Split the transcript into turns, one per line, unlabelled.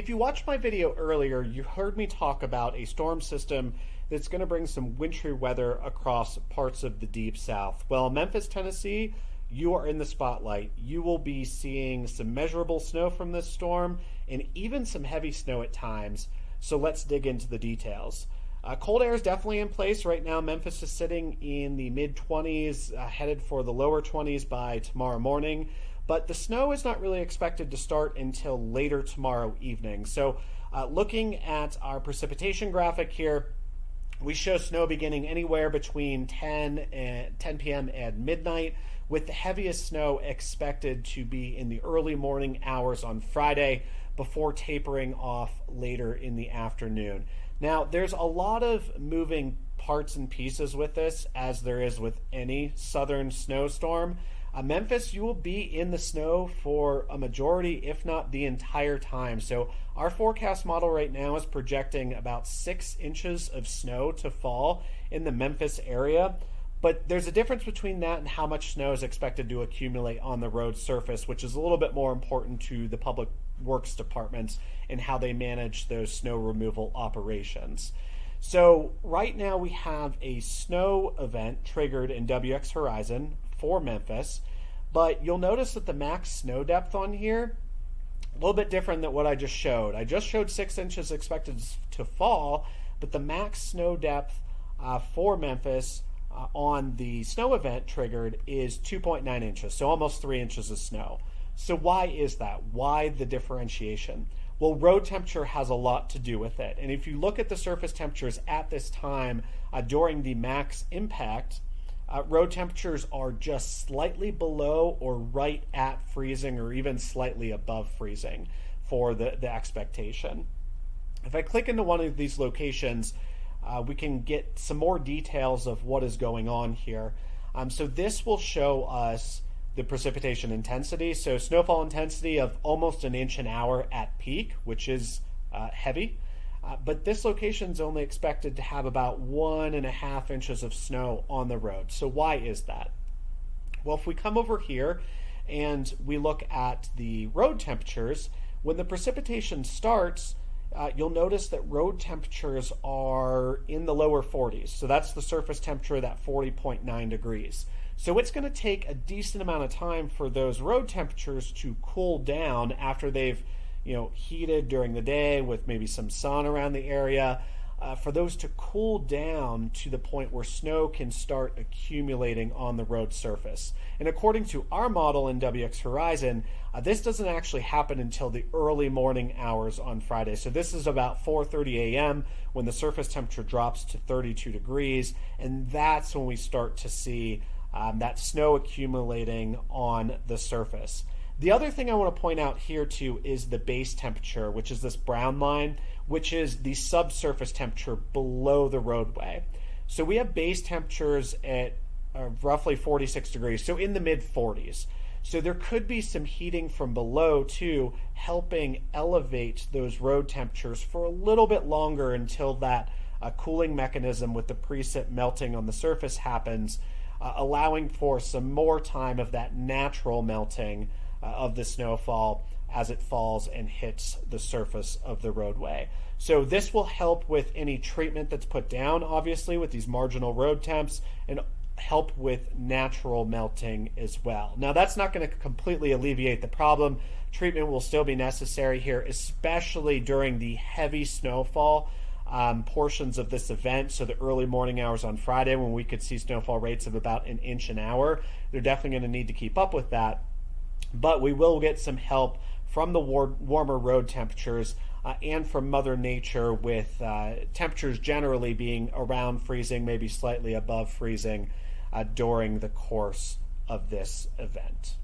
if you watched my video earlier, you heard me talk about a storm system that's going to bring some wintry weather across parts of the deep south. Well, Memphis, Tennessee, you are in the spotlight. You will be seeing some measurable snow from this storm and even some heavy snow at times. So let's dig into the details. Cold air is definitely in place right now. Memphis is sitting in the mid 20s, headed for the lower 20s by tomorrow morning. But the snow is not really expected to start until later tomorrow evening. So looking at our precipitation graphic here, we show snow beginning anywhere between 10 p.m. and midnight, with the heaviest snow expected to be in the early morning hours on Friday before tapering off later in the afternoon. Now, there's a lot of moving parts and pieces with this, as there is with any southern snowstorm. Memphis, you will be in the snow for a majority, if not the entire time. So our forecast model right now is projecting about 6 inches of snow to fall in the Memphis area. But there's a difference between that and how much snow is expected to accumulate on the road surface, which is a little bit more important to the public works departments and how they manage those snow removal operations. So right now we have a snow event triggered in WX Horizon for Memphis, but you'll notice that the max snow depth on here a little bit different than what I just showed. I just showed 6 inches expected to fall, but the max snow depth for Memphis on the snow event triggered is 2.9 inches, so almost 3 inches of snow. So why is that? Why the differentiation? Well, road temperature has a lot to do with it. And if you look at the surface temperatures at this time during the max impact, road temperatures are just slightly below or right at freezing, or even slightly above freezing for the expectation. If I click into one of these locations, we can get some more details of what is going on here. So this will show us the precipitation intensity. So snowfall intensity of almost an inch an hour at peak, which is heavy. But this location is only expected to have about 1.5 inches of snow on the road. So why is that? Well, if we come over here and we look at the road temperatures, when the precipitation starts, you'll notice that road temperatures are in the lower 40s. So that's the surface temperature, that 40.9 degrees. So it's going to take a decent amount of time for those road temperatures to cool down after they've heated during the day with maybe some sun around the area, for those to cool down to the point where snow can start accumulating on the road surface. And according to our model in WX Horizon, this doesn't actually happen until the early morning hours on Friday. So this is about 4:30 a.m. when the surface temperature drops to 32 degrees, and that's when we start to see that snow accumulating on the surface. The other thing I want to point out here too is the base temperature, which is this brown line, which is the subsurface temperature below the roadway. So we have base temperatures at roughly 46 degrees, so in the mid 40s. So there could be some heating from below too, helping elevate those road temperatures for a little bit longer until that cooling mechanism with the precip melting on the surface happens, allowing for some more time of that natural melting of the snowfall as it falls and hits the surface of the roadway. So this will help with any treatment that's put down, obviously, with these marginal road temps, and help with natural melting as well. Now, that's not going to completely alleviate the problem. Treatment will still be necessary here, especially during the heavy snowfall portions of this event. So the early morning hours on Friday, when we could see snowfall rates of about an inch an hour, they're definitely going to need to keep up with that. But we will get some help from the warmer road temperatures and from Mother Nature, with temperatures generally being around freezing, maybe slightly above freezing during the course of this event.